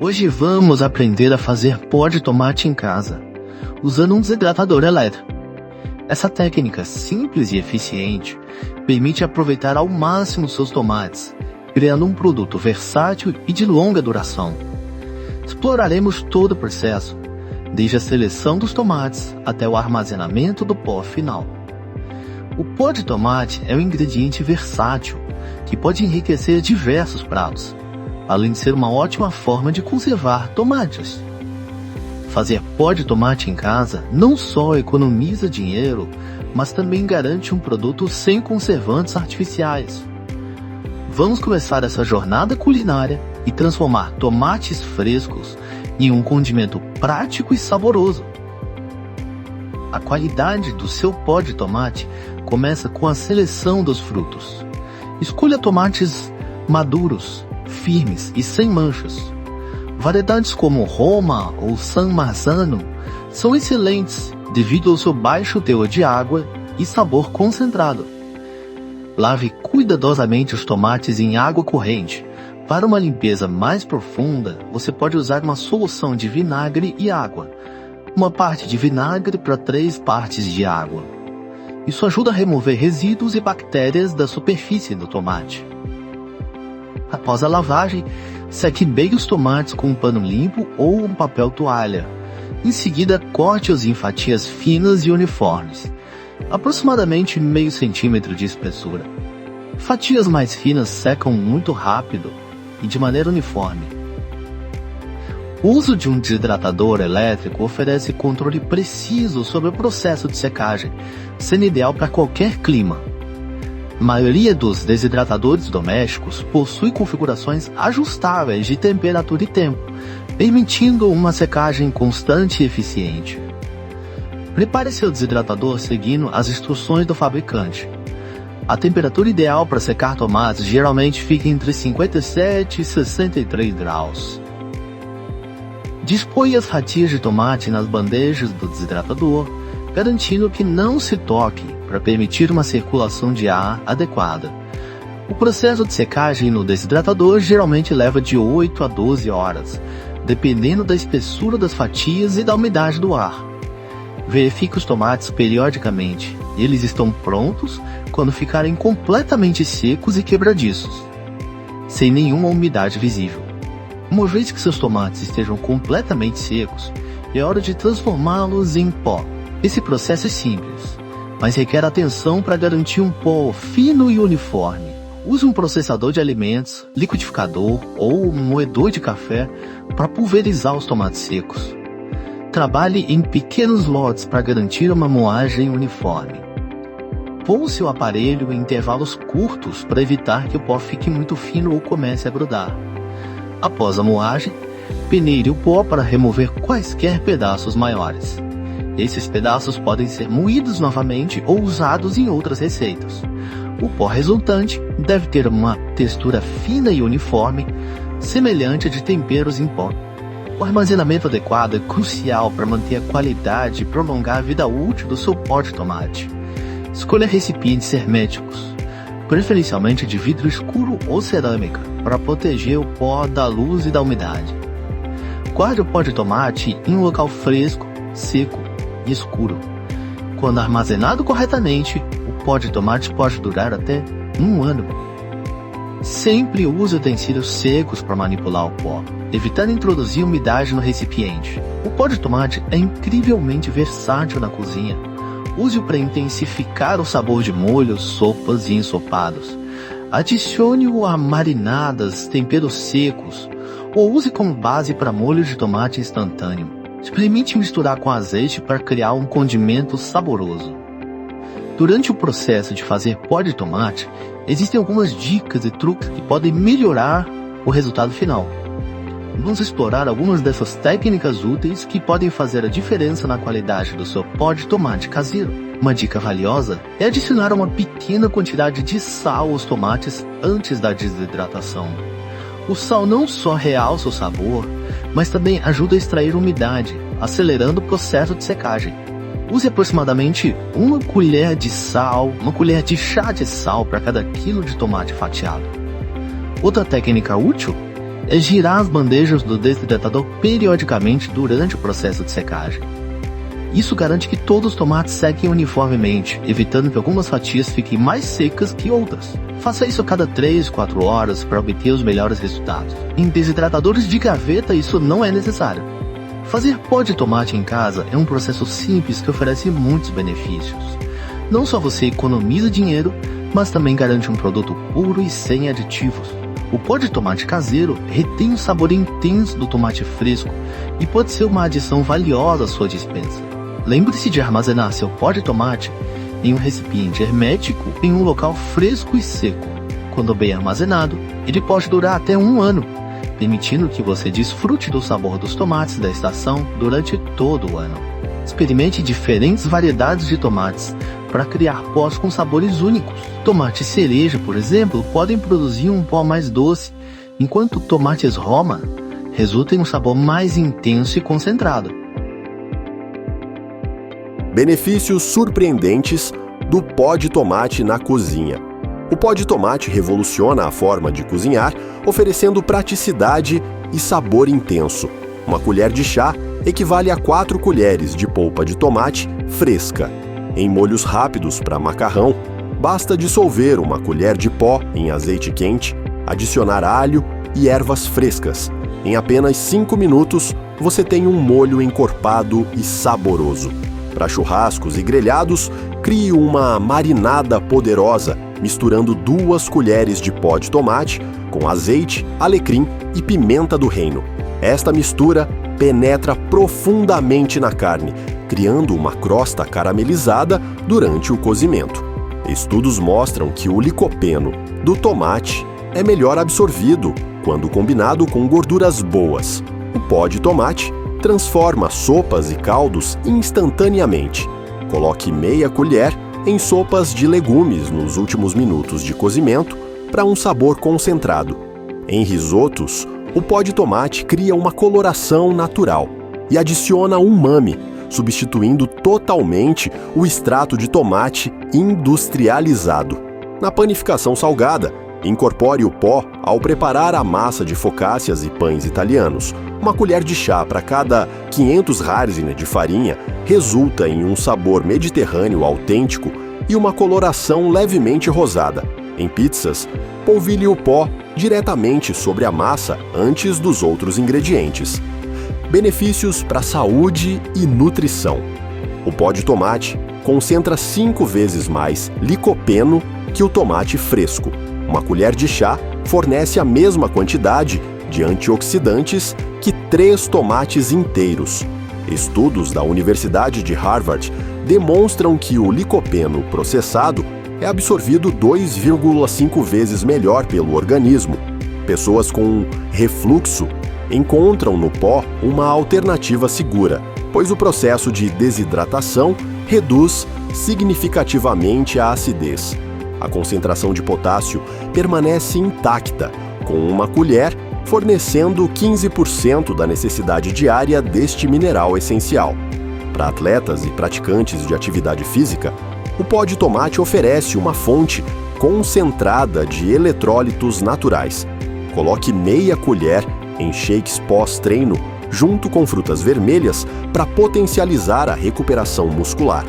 Hoje vamos aprender a fazer pó de tomate em casa, usando um desidratador elétrico. Essa técnica simples e eficiente permite aproveitar ao máximo seus tomates, criando um produto versátil e de longa duração. Exploraremos todo o processo, desde a seleção dos tomates até o armazenamento do pó final. O pó de tomate é um ingrediente versátil que pode enriquecer diversos pratos, além de ser uma ótima forma de conservar tomates. Fazer pó de tomate em casa não só economiza dinheiro, mas também garante um produto sem conservantes artificiais. Vamos começar essa jornada culinária e transformar tomates frescos em um condimento prático e saboroso. A qualidade do seu pó de tomate começa com a seleção dos frutos. Escolha tomates maduros, firmes e sem manchas. Variedades como Roma ou San Marzano são excelentes devido ao seu baixo teor de água e sabor concentrado. Lave cuidadosamente os tomates em água corrente. Para uma limpeza mais profunda, você pode usar uma solução de vinagre e água. 1 parte de vinagre para 3 partes de água. Isso ajuda a remover resíduos e bactérias da superfície do tomate. Após a lavagem, seque bem os tomates com um pano limpo ou um papel toalha. Em seguida, corte-os em fatias finas e uniformes, aproximadamente meio centímetro de espessura. Fatias mais finas secam muito rápido e de maneira uniforme. O uso de um desidratador elétrico oferece controle preciso sobre o processo de secagem, sendo ideal para qualquer clima. A maioria dos desidratadores domésticos possui configurações ajustáveis de temperatura e tempo, permitindo uma secagem constante e eficiente. Prepare seu desidratador seguindo as instruções do fabricante. A temperatura ideal para secar tomates geralmente fica entre 57 e 63 graus. Disponha as fatias de tomate nas bandejas do desidratador, garantindo que não se toque para permitir uma circulação de ar adequada. O processo de secagem no desidratador geralmente leva de 8 a 12 horas, dependendo da espessura das fatias e da umidade do ar. Verifique os tomates periodicamente. Eles estão prontos quando ficarem completamente secos e quebradiços, sem nenhuma umidade visível. Uma vez que seus tomates estejam completamente secos, é hora de transformá-los em pó. Esse processo é simples, mas requer atenção para garantir um pó fino e uniforme. Use um processador de alimentos, liquidificador ou um moedor de café para pulverizar os tomates secos. Trabalhe em pequenos lotes para garantir uma moagem uniforme. Pouse o aparelho em intervalos curtos para evitar que o pó fique muito fino ou comece a grudar. Após a moagem, peneire o pó para remover quaisquer pedaços maiores. Esses pedaços podem ser moídos novamente ou usados em outras receitas. O pó resultante deve ter uma textura fina e uniforme, semelhante a de temperos em pó. O armazenamento adequado é crucial para manter a qualidade e prolongar a vida útil do seu pó de tomate. Escolha recipientes herméticos, preferencialmente de vidro escuro ou cerâmica, para proteger o pó da luz e da umidade. Guarde o pó de tomate em um local fresco, seco e escuro. Quando armazenado corretamente, o pó de tomate pode durar até 1 ano. Sempre use utensílios secos para manipular o pó, evitando introduzir umidade no recipiente. O pó de tomate é incrivelmente versátil na cozinha. Use-o para intensificar o sabor de molhos, sopas e ensopados. Adicione-o a marinadas, temperos secos, ou use como base para molho de tomate instantâneo. Experimente misturar com azeite para criar um condimento saboroso. Durante o processo de fazer pó de tomate, existem algumas dicas e truques que podem melhorar o resultado final. Vamos explorar algumas dessas técnicas úteis que podem fazer a diferença na qualidade do seu pó de tomate caseiro. Uma dica valiosa é adicionar uma pequena quantidade de sal aos tomates antes da desidratação. O sal não só realça o sabor, mas também ajuda a extrair umidade, acelerando o processo de secagem. Use aproximadamente 1 colher de sal, 1 colher de chá de sal para cada quilo de tomate fatiado. Outra técnica útil é girar as bandejas do desidratador periodicamente durante o processo de secagem. Isso garante que todos os tomates sequem uniformemente, evitando que algumas fatias fiquem mais secas que outras. Faça isso a cada 3, 4 horas para obter os melhores resultados. Em desidratadores de gaveta isso não é necessário. Fazer pó de tomate em casa é um processo simples que oferece muitos benefícios. Não só você economiza dinheiro, mas também garante um produto puro e sem aditivos. O pó de tomate caseiro retém o sabor intenso do tomate fresco e pode ser uma adição valiosa à sua despensa. Lembre-se de armazenar seu pó de tomate em um recipiente hermético em um local fresco e seco. Quando bem armazenado, ele pode durar até 1 ano, permitindo que você desfrute do sabor dos tomates da estação durante todo o ano. Experimente diferentes variedades de tomates para criar pós com sabores únicos. Tomates cereja, por exemplo, podem produzir um pó mais doce, enquanto tomates Roma resultam em um sabor mais intenso e concentrado. Benefícios surpreendentes do pó de tomate na cozinha. O pó de tomate revoluciona a forma de cozinhar, oferecendo praticidade e sabor intenso. Uma colher de chá equivale a 4 colheres de polpa de tomate fresca. Em molhos rápidos para macarrão, basta dissolver 1 colher de pó em azeite quente, adicionar alho e ervas frescas. Em apenas 5 minutos, você tem um molho encorpado e saboroso. Para churrascos e grelhados, crie uma marinada poderosa, misturando 2 colheres de pó de tomate com azeite, alecrim e pimenta do reino. Esta mistura penetra profundamente na carne, criando uma crosta caramelizada durante o cozimento. Estudos mostram que o licopeno do tomate é melhor absorvido quando combinado com gorduras boas. O pó de tomate transforma sopas e caldos instantaneamente. Coloque meia colher em sopas de legumes nos últimos minutos de cozimento para um sabor concentrado. Em risotos, o pó de tomate cria uma coloração natural e adiciona umami, substituindo totalmente o extrato de tomate industrializado. Na panificação salgada, incorpore o pó ao preparar a massa de focaccias e pães italianos. 1 colher de chá para cada 500 Harsine de farinha resulta em um sabor mediterrâneo autêntico e uma coloração levemente rosada. Em pizzas, polvilhe o pó diretamente sobre a massa antes dos outros ingredientes. Benefícios para a saúde e nutrição. O pó de tomate concentra 5 vezes mais licopeno que o tomate fresco. 1 colher de chá fornece a mesma quantidade de antioxidantes que 3 tomates inteiros. Estudos da Universidade de Harvard demonstram que o licopeno processado é absorvido 2,5 vezes melhor pelo organismo. Pessoas com refluxo encontram no pó uma alternativa segura, pois o processo de desidratação reduz significativamente a acidez. A concentração de potássio permanece intacta, com 1 colher fornecendo 15% da necessidade diária deste mineral essencial. Para atletas e praticantes de atividade física, o pó de tomate oferece uma fonte concentrada de eletrólitos naturais. Coloque meia colher em shakes pós-treino junto com frutas vermelhas para potencializar a recuperação muscular.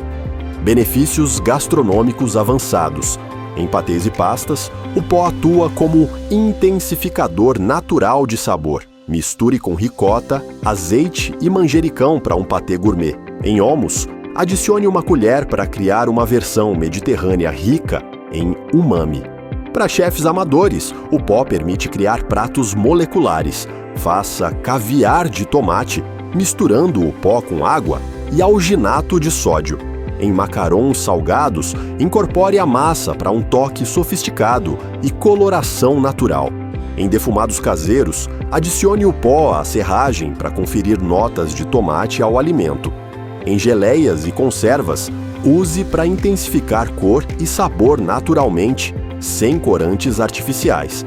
Benefícios gastronômicos avançados. Em patês e pastas, o pó atua como intensificador natural de sabor. Misture com ricota, azeite e manjericão para um patê gourmet. Em hummus, adicione 1 colher para criar uma versão mediterrânea rica em umami. Para chefes amadores, o pó permite criar pratos moleculares. Faça caviar de tomate, misturando o pó com água e alginato de sódio. Em macarons salgados, incorpore a massa para um toque sofisticado e coloração natural. Em defumados caseiros, adicione o pó à serragem para conferir notas de tomate ao alimento. Em geleias e conservas, use para intensificar cor e sabor naturalmente, sem corantes artificiais.